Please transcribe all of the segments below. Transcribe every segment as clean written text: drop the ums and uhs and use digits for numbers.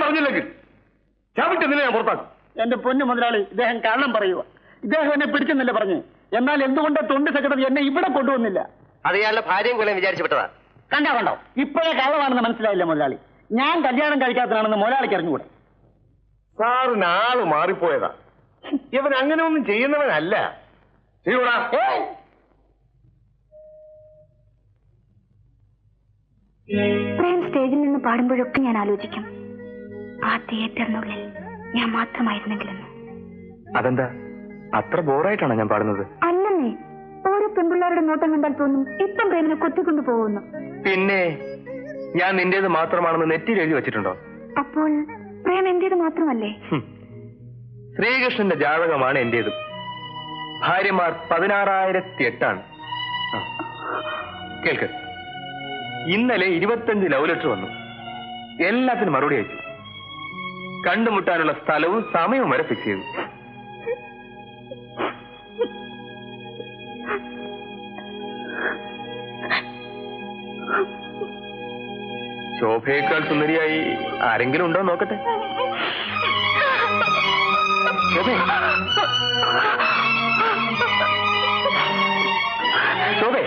പറഞ്ഞില്ലെങ്കിൽ ചവിട്ടെന്തിനെ ഞാൻ പുറത്താക്കും. എന്റെ പൊന്നു മുതലാളി, ഇദ്ദേഹം കള്ളം പറയുക. ഇദ്ദേഹം എന്നെ പിടിച്ചെന്നല്ലേ പറഞ്ഞു. എന്നാൽ എന്തുകൊണ്ട് തൊണ്ടി സെക്രട്ടറി എന്നെ ഇവിടെ കൊണ്ടുവന്നില്ല? അത് ഇയാളുടെ ഭാര്യയും കൊല്ലം വിചാരിച്ചു വിട്ടതാ. കണ്ടോ ഇപ്പോഴേ കള്ളമാണെന്ന് മനസ്സിലായില്ല മുതലാളി. ഞാൻ കല്യാണം കഴിക്കാത്തതാണെന്ന് മുതലാളിക്ക് അറിഞ്ഞുകൂടെ? സാറിന് ആള് മാറിപ്പോയതാ. ഇവൻ അങ്ങനെ ഒന്നും ചെയ്യുന്നവനല്ല. ചെയ്യൂടാ. പ്രേം സ്റ്റേജിൽ നിന്ന് പാടുമ്പോഴൊക്കെ ഞാൻ ആലോചിക്കും, ആ തിയേറ്ററിനുള്ളിൽ ഞാൻ മാത്രമായിരുന്നെങ്കിലെന്ന്. അതെന്താ അത്ര ബോറായിട്ടാണോ ഞാൻ പാടുന്നത്? അല്ലെന്നേ, ഓരോ പെൺപിള്ളേരുടെ നോട്ടം കണ്ടാൽ തോന്നും ഇപ്പം പ്രേമിനെ കൊത്തിക്കൊണ്ടു പോകുന്നു. പിന്നെ ഞാൻ നിന്റേത് മാത്രമാണെന്ന് നെറ്റിയിൽ എഴുതി വെച്ചിട്ടുണ്ടോ? അപ്പോൾ പ്രേം എന്റേത് മാത്രമല്ലേ? ശ്രീകൃഷ്ണന്റെ ജാതകമാണ് എന്റേതും. ഭാര്യമാർ 16,008 കേൾക്ക്. ഇന്നലെ 25 ലവ് ലെറ്റർ വന്നു. എല്ലാത്തിനും മറുപടി അയച്ചു. കണ്ടുമുട്ടാനുള്ള സ്ഥലവും സമയവും വരെ ഫിക്സ് ചെയ്തു. ശോഭയേക്കാൾ സുന്ദരിയായി ആരെങ്കിലും ഉണ്ടോ നോക്കട്ടെ. ശോഭേ,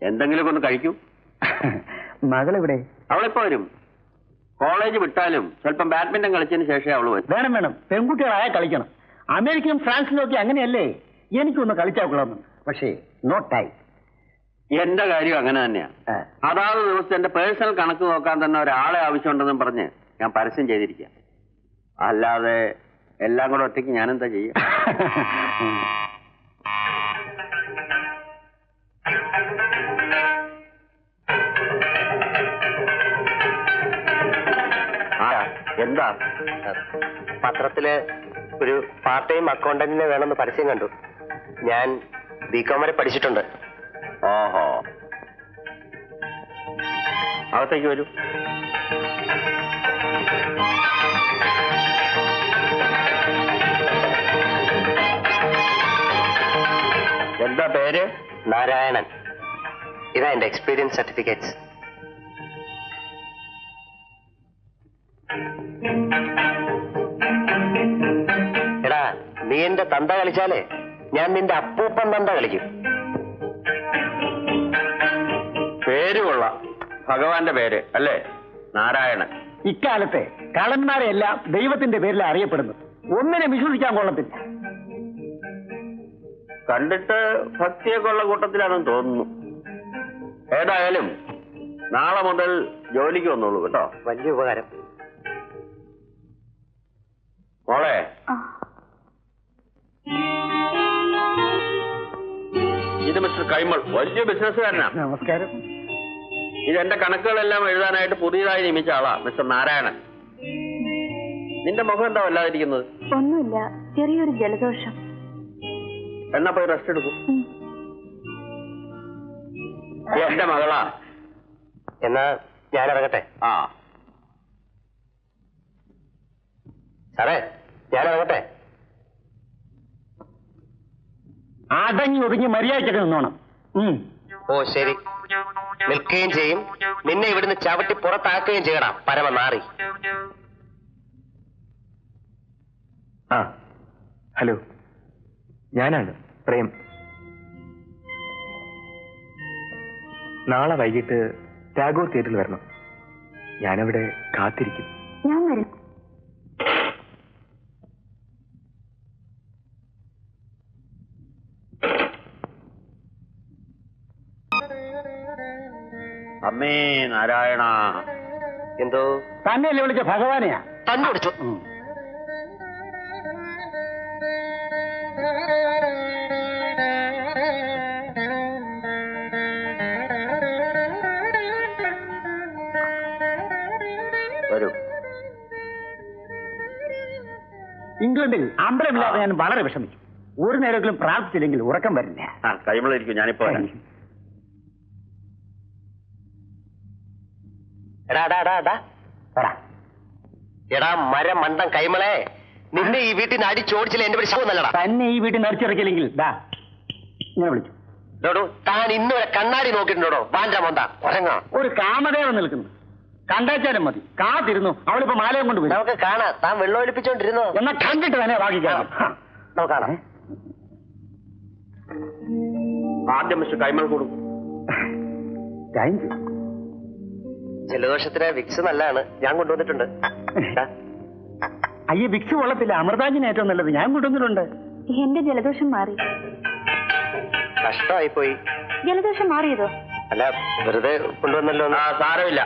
എന്തെങ്കിലും ഒന്ന് കഴിക്കൂ. മകളെവിടെ? അവളിപ്പോ വരും. കോളേജ് വിട്ടാലും സ്വല്പം ബാഡ്മിന്റൺ കളിച്ചതിന് ശേഷമേ അവള് വരും. വേണം വേണം, പെൺകുട്ടികളായ കളിക്കണം. അമേരിക്കയും ഫ്രാൻസിലും ഒക്കെ അങ്ങനെയല്ലേ? എനിക്കൊന്ന് കളിച്ചാൽ കൊള്ളാമെന്ന്. പക്ഷേ നോ ടൈം. എന്റെ കാര്യം അങ്ങനെ തന്നെയാ. അതാത് ദിവസം എന്റെ പേഴ്സണൽ കണക്ക് നോക്കാൻ തന്നെ ഒരാളെ ആവശ്യമുണ്ടെന്നും പറഞ്ഞ് ഞാൻ പരസ്യം ചെയ്തിരിക്കുക. അല്ലാതെ എല്ലാം കൂടെ ഒറ്റയ്ക്ക് ഞാനെന്താ ചെയ്യാ? എന്താ? പത്രത്തില് ഒരു പാർട്ട് ടൈം അക്കൗണ്ടന്റിനെ വേണമെന്ന് പരസ്യം കണ്ടു. ഞാൻ ബികോം വരെ പഠിച്ചിട്ടുണ്ട്. ഓഹോ, അകത്തേക്ക് വരൂ. എന്താ പേര്? നാരായണൻ. ഇതാ എന്റെ എക്സ്പീരിയൻസ് സർട്ടിഫിക്കറ്റ്സ്. എടാ, നീ എന്റെ തന്ത കളിച്ചാലേ ഞാൻ നിന്റെ അപ്പൂപ്പൻ തന്ത കളിക്കും. പേര് കൊള്ളാം. ഭഗവാന്റെ പേര് അല്ലേ? നാരായണൻ. ഇക്കാലത്തെ കള്ളന്മാരെല്ലാം ദൈവത്തിന്റെ പേരിൽ അറിയപ്പെടുന്നു. ഒന്നിനെ വിശ്വസിക്കാൻ കൊള്ളത്തില്ല. കണ്ടിട്ട് ഭക്തിയൊക്കെ ഉള്ള കൂട്ടത്തിലാണെന്ന് തോന്നുന്നു. ഏതായാലും നാളെ മുതൽ ജോലിക്ക് വന്നോളൂ കേട്ടോ. വലിയ ഉപകാരം. മോളെ, ഇത് മിസ്റ്റർ കൈമൾ, വലിയ ബിസിനസ്സുകാരനാണ്. നമസ്കാരം. ഇതെന്റെ കണക്കുകളെല്ലാം എഴുതാനായിട്ട് പുതിയതായി നിയമിച്ച ആളാ മിസ്റ്റർ നാരായണൻ. നിന്റെ മുഖം എന്താ വല്ലാതിരിക്കുന്നത്? ഒന്നുമില്ല, ചെറിയൊരു ജലദോഷം. എന്നാ പോയി റെസ്റ്റ് എടുക്കൂ. എന്റെ മകളാ. എന്നാ ഞാൻ ഇറങ്ങട്ടെ. ആ സാറേ, ഞാൻ ഇറങ്ങട്ടെ. അടങ്ങി ഒതുങ്ങി മര്യാദയ്ക്കൊക്കെ നിന്നോണം. ഓ ശരി. നിൽക്കുകയും ചെയ്യും. നിന്നെ ഇവിടുന്ന് ചവിട്ടി പുറത്താക്കുകയും ചെയ്യണം, പരമനാറി. ആ ഹലോ, ഞാനാണ് പ്രേം. നാളെ വൈകിട്ട് ടാഗോർ തിയേറ്ററിൽ വരണം. ഞാനവിടെ കാത്തിരിക്കും. ഞാൻ വരും. അമ്മേ നാരായണ. എന്തോ? തന്നെയല്ലേ വിളിച്ച ഭഗവാനെയാ? തന്നെ വിളിച്ചു. വരൂ. ഇംഗ്ലണ്ടിൽ അമ്പലമില്ലാതെ ഞാൻ വളരെ വിഷമിച്ചു. ഒരു നേരമെങ്കിലും പ്രാർത്ഥിച്ചില്ലെങ്കിൽ ഉറക്കം വരില്ല. കൈമളിരിക്കും, ഞാനിപ്പോ വരാം. എടാ മരം മണ്ടം കൈമളെ, നിന്നെ ഈ വീട്ടിൽ നിന്ന് അടിച്ചോടിച്ചില്ല എന്റെ പേര് ശവം നല്ലടാ. തന്നെ ഈ വീട്ടിൽ നടിച്ചിറക്കില്ലെങ്കിൽ ഇങ്ങനെ വിളിച്ചു. താൻ ഇന്നുവരെ കണ്ണാടി നോക്കിയിട്ടുണ്ടോ? വാഞ്ച മൊന്ത ഉറങ്ങാ. ഒരു കാമദേവൻ നിൽക്കുന്നു, കണ്ടാച്ചാലും മതി. കാത്തിരുന്നു, അവളിപ്പോ മാലയും കൊണ്ട് പോയി. നമുക്ക് കാണാം. താൻ വെള്ളം ഒലിപ്പിച്ചോണ്ടിരുന്നോ? എന്നാ കണ്ടിട്ട് തന്നെ ബാക്കിക്കാം. നമുക്ക് കാണാം. ആദ്യം മിസ്റ്റർ കൈമൾ കൊടുക്കും. Thank you. ജലദോഷത്തിന് വിക്സ് നല്ലതാണ്, ഞാൻ കൊണ്ടുവന്നിട്ടുണ്ട്. അയ്യ, വിക്സ് കൊള്ളത്തില്ല, അമൃതാഞ്ജന ഏറ്റവും നല്ലത്, ഞാൻ കൊണ്ടുവന്നിട്ടുണ്ട്. എന്റെ ജലദോഷം മാറി. കഷ്ടമായി പോയി. ജലദോഷം മാറിയതോ? അല്ല, വെറുതെ കൊണ്ടുവന്നല്ലോ. സാരമില്ല,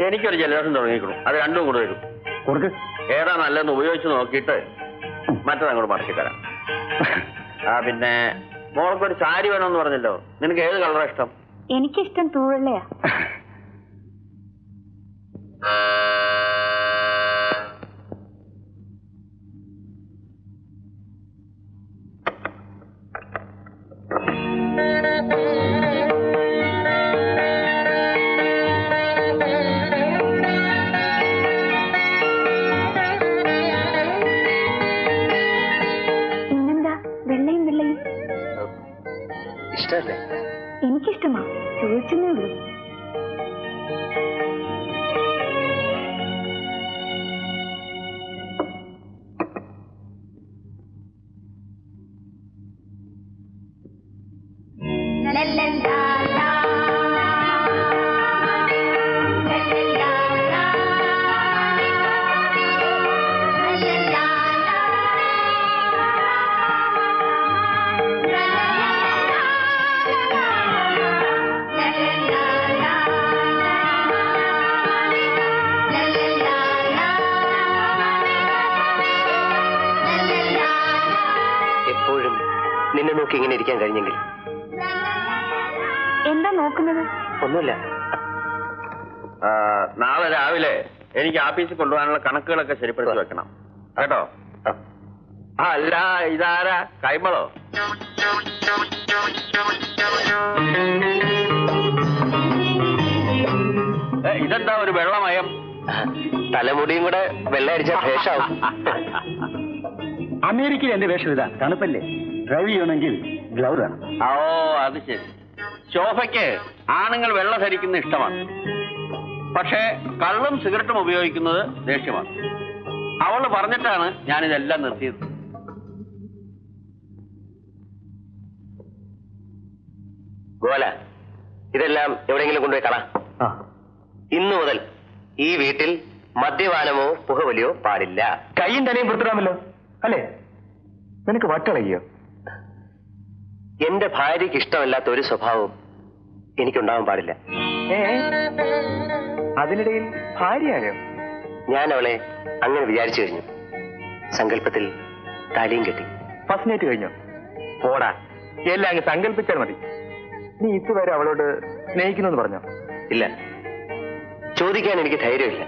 എനിക്കൊരു ജലദോഷം തുടങ്ങിക്കണം. അത് രണ്ടും കൂടെ വരും. കൊടുക്ക്. ഏതാ നല്ലതെന്ന് ഉപയോഗിച്ച് നോക്കിയിട്ട് മറ്റതങ്ങോട്ട് മടക്കി തരാം. പിന്നെ മോൾക്കൊരു സാരി വേണമെന്ന് പറഞ്ഞല്ലോ, നിനക്ക് ഏത് കളറാ ഇഷ്ടം? എനിക്കിഷ്ടം തൂവെള്ളയാ. ഇന്നെന്താ വെള്ളയും വെള്ളയും? ഇഷ്ടല്ലേ? എനിക്കിഷ്ടമാ, ചോദിച്ചെന്നേ ഉള്ളൂ. എപ്പോഴും നിന്നെ നോക്കി ഇങ്ങനെ ഇരിക്കാൻ കഴിഞ്ഞെങ്കിൽ. എന്താ നോക്കുന്നത്? ഒന്നുമില്ല. നാളെ രാവിലെ എനിക്ക് ആഫീസിൽ കൊണ്ടുപോകാനുള്ള കണക്കുകളൊക്കെ ശരിപ്പെടുത്തി വെക്കണം കേട്ടോ. അല്ല, ഇതാരാ? കൈമളോ? ഇതെന്താ ഒരു വെള്ളമയം? തലമുടിയും കൂടെ വെള്ളം അടിച്ച ഭേഷാവും. അമേരിക്കയിൽ എന്റെ വേഷം ഇതാ, തണുപ്പല്ലേ, ഡ്രൈവ് ചെയ്യണമെങ്കിൽ ഗ്ലൗ വേണം. ഓ, അത് ശരി. ശോഭയ്ക്ക് ആണുങ്ങൾ വെള്ള ധരിക്കുന്ന ഇഷ്ടമാണ്, പക്ഷേ കള്ളും സിഗരറ്റും ഉപയോഗിക്കുന്നത് ദേഷ്യമാണ്. അവള് പറഞ്ഞിട്ടാണ് ഞാനിതെല്ലാം നിർത്തിയത്. ഗോല, ഇതെല്ലാം എവിടെയെങ്കിലും കൊണ്ടുപോയി കളാം. ഇന്നു മുതൽ ഈ വീട്ടിൽ മദ്യപാനമോ പുകവലിയോ പാടില്ല. കൈയും തലയും പുറത്തിടാമല്ലോ അല്ലേ? നിനക്ക് വട്ടളകിയോ? എന്റെ ഭാര്യയ്ക്ക് ഇഷ്ടമല്ലാത്ത ഒരു സ്വഭാവവും എനിക്കുണ്ടാവാൻ പാടില്ല. അതിനിടയിൽ ഭാര്യയായോ? ഞാൻ അവളെ അങ്ങനെ വിചാരിച്ചു കഴിഞ്ഞു. സങ്കല്പത്തിൽ താലിയും കെട്ടി. ഫസ്റ്റ് നൈറ്റ് കഴിഞ്ഞോ? പോടാ, എല്ലാം അങ്ങ് സങ്കല്പിച്ചാൽ മതി. നീ ഇതുവരെ അവളോട് സ്നേഹിക്കുന്നു പറഞ്ഞോ? ഇല്ല, ചോദിക്കാൻ എനിക്ക് ധൈര്യമില്ല.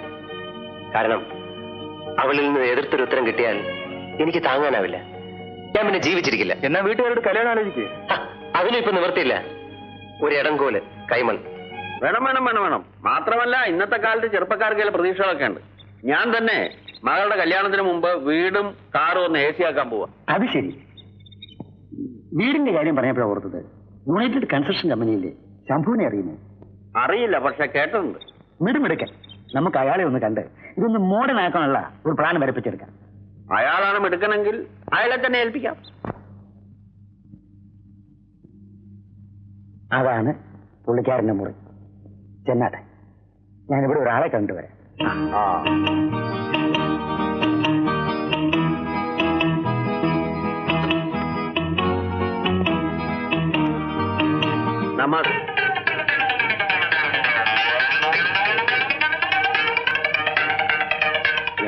കാരണം അവളിൽ നിന്ന് എതിർത്തൊരു ഉത്തരം കിട്ടിയാൽ എനിക്ക് താങ്ങാനാവില്ല. ഞാൻ പിന്നെ ജീവിച്ചിരിക്കില്ല. എന്നാ വീട്ടുകാരോട് കല്യാണം ആലോചിക്കേ. അതിനും ഇപ്പൊ നിവൃത്തിയില്ല. ഒരു ഇടംകോല് കൈമൾ. വേണം വേണം വേണം വേണം. മാത്രമല്ല, ഇന്നത്തെ കാലത്ത് ചെറുപ്പക്കാർക്ക് ചില പ്രതീക്ഷകളൊക്കെ ഉണ്ട്. ഞാൻ തന്നെ മകളുടെ കല്യാണത്തിന് മുമ്പ് വീടും കാറും ഒന്ന് AC ആക്കാൻ പോവാ. അത് ശരി. വീടിന്റെ കാര്യം പറഞ്ഞപ്പോഴാണ് ഓർത്തത്, യുണൈറ്റഡ് കൺസ്ട്രക്ഷൻ കമ്പനിയിലെ ശംഭുവിനെ അറിയുന്നു? അറിയില്ല, പക്ഷെ കേട്ടിട്ടുണ്ട്. മിടുമിടുക്കൻ. നമുക്ക് അയാളെ ഒന്ന് കണ്ട് ഇതൊന്ന് മോഡേൺ ആക്കാനുള്ള ഒരു പ്ലാൻ വരപ്പിച്ചെടുക്കാം. അയാളാണ് മിടുക്കനെങ്കിൽ അയാളെ തന്നെ ഏൽപ്പിക്കാം. അതാണ് പുള്ളിക്കാരന്റെ മുറി. ചെന്നാട്ടെ, ഞാനിവിടെ ഒരാളെ കണ്ടുവരാം. ആ, നമസ്തേ.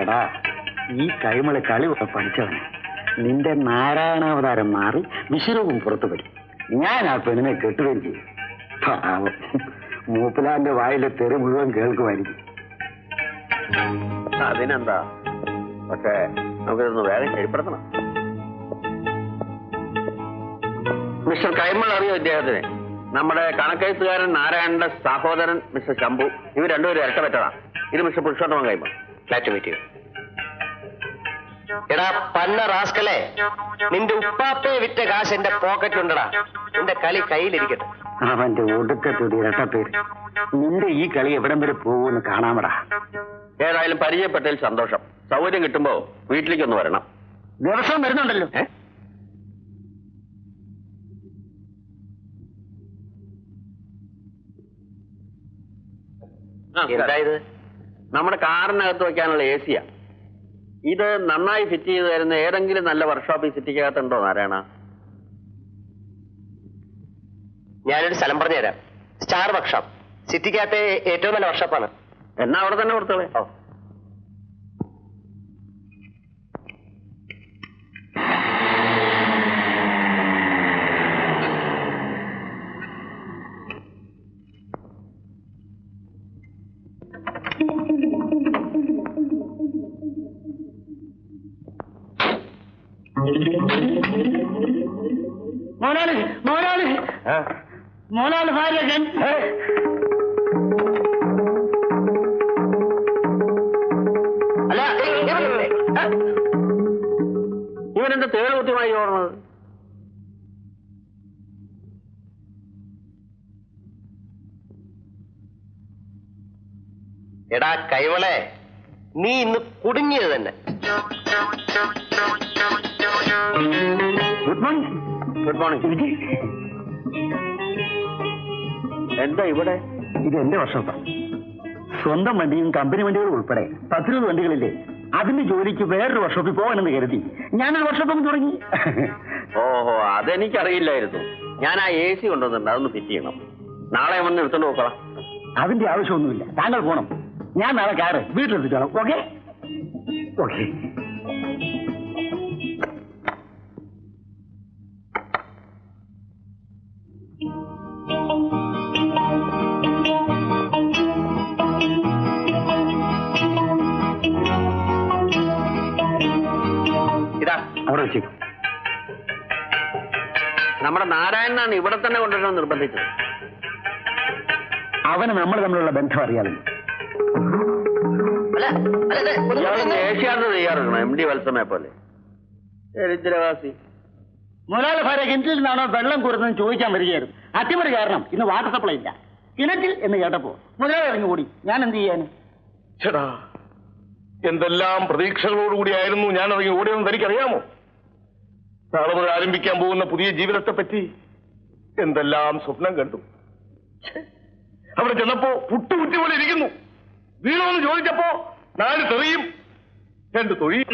എടാ, ഈ കൈമള് കളി പഠിച്ചവനെ. നിന്റെ നാരായണാവതാരം മാറി വിശ്വരൂപം പുറത്തു വരും. ഞാൻ ആ പെണ്ണിനെ കെട്ടുകയും ചെയ്യും. പാവം, മൂപ്പിലാന്റെ വായിലെ തെറി മുഴുവൻ കേൾക്കുമായിരിക്കും. അതിനെന്താ, പക്ഷേ നമുക്കിതൊന്ന് വേഗം ശരിപ്പെടുത്തണം. മിസ്റ്റർ കൈമൾ അറിയോ ഇദ്ദേഹത്തിന്? നമ്മുടെ കണക്കെഴുത്തുകാരൻ നാരായണന്റെ സഹോദരൻ മിസ്റ്റർ ശംഭു. ഇവർ രണ്ടുപേരും ഇരട്ട പറ്റതാണ്. ഇത് mister Purushothaman Kaimal. Flat meet. എടാ പന്ന റാസ്കലേ, നിന്റെ ഉപ്പാപ്പയെ വിറ്റ കാശ് എന്റെ പോക്കറ്റിലുണ്ടടാ. നിന്റെ കളി കയ്യിലിരിക്കട്ടെ. അവന്റെ ഒടുക്കത്തൊരു ഇരട്ടപ്പേര്. നിന്റെ ഈ കളി എവിടം വരെ പോകുമെന്ന് കാണാമടാ. ഏതായാലും പരിചയപ്പെട്ടതിൽ സന്തോഷം. സൗകര്യം കിട്ടുമ്പോ വീട്ടിലേക്കൊന്ന് വരണം. ദിവസവും വരുന്നുണ്ടല്ലോ. എന്തായത്? നമ്മുടെ കാറിനകത്ത് വെക്കാനുള്ള എ സിയാ. ഇത് നന്നായി ഫിറ്റ് ചെയ്ത് തരുന്ന ഏതെങ്കിലും നല്ല വർക്ക്ഷോപ്പിൽ സിറ്റിക്കകത്തുണ്ടോ നാരായണ? ഞാനൊരു സ്ഥലം പറഞ്ഞു തരാം. Star workshop. സിറ്റിക്കകത്തെ ഏറ്റവും നല്ല വർക്ക്ഷോപ്പാണ്. എന്നാ അവിടെ തന്നെ കൊടുത്തോളെ. ഓ, മോനാളി മോനാളി മോനാളി ഭാര്യകൻ. അല്ല, ഇവനെന്താ തേളുകുത്തിയുമായി ഓർന്നത്? എടാ കൈവളെ, നീ ഇന്ന് കുടുങ്ങിയത് തന്നെ. Good morning. Good morning. എന്താ ഇവിടെ? ഇത് എന്റെ വർക്ക്ഷോപ്പാണ്. സ്വന്തം വണ്ടിയും കമ്പനി വണ്ടികളും ഉൾപ്പെടെ 10-20 വണ്ടികളില്ലേ. അതിന്റെ ജോലിക്ക് വേറൊരു വർക്ക്ഷോപ്പിൽ പോകാനെന്ന് കരുതി ഞാനൊരു വർക്ക്ഷോപ്പ് തുടങ്ങി. ഓഹോ, അതെനിക്കറിയില്ലായിരുന്നു. ഞാൻ ആ എ സി കൊണ്ടുവന്നിട്ടുണ്ട്, അതൊന്ന് ഫിറ്റ് ചെയ്യണം. നാളെ വന്ന് എടുത്തോണ്ട് നോക്കണം. അതിന്റെ ആവശ്യമൊന്നുമില്ല. താങ്കൾ പോണം. ഞാൻ നാളെ കാറ് വീട്ടിലെത്തിച്ചോളാം. Okay okay. ഇതാ അവിടെ വെച്ചേക്കും. നമ്മുടെ നാരായണനാണ് ഇവിടെ തന്നെ കൊണ്ടുവരണം നിർബന്ധിച്ചത്. അവന് നമ്മൾ തമ്മിലുള്ള ബന്ധം അറിയാമല്ലോ. അല്ല അല്ല, ഇയാള് ദേശീയാർത്ഥ തയ്യാറെടുക്കണം. എം ഡി വത്സമയെ പോലെ ദരിദ്രവാസി. മുതലാളി ഭാര്യ കിണറ്റിൽ നിന്നാണോ വെള്ളം കുറുന്നെന്ന് ചോദിക്കാൻ വരികയായിരുന്നു. അട്ടിമറി കാരണം ഇന്ന് വാട്ടർ സപ്ലൈ ഇല്ല. കിണറ്റിൽ എന്ന് കേട്ടപ്പോ മുതലാളി ഇറങ്ങി കൂടി. ഞാൻ എന്ത് ചെയ്യാന്? ചേടാ, എന്തെല്ലാം പ്രതീക്ഷകളോടുകൂടിയായിരുന്നു ഞാൻ ഇറങ്ങി ഓടിയെന്ന് തനിക്കറിയാമോ? നാളെ മുതൽ ആരംഭിക്കാൻ പോകുന്ന പുതിയ ജീവിതത്തെ പറ്റി എന്തെല്ലാം സ്വപ്നം കണ്ടു. അവിടെ ചെന്നപ്പോ പുട്ടുകുറ്റി പോലെ ഇരിക്കുന്നു. വീണമെന്ന് ചോദിച്ചപ്പോ 4 തെറിയും 2 തൊഴിയും.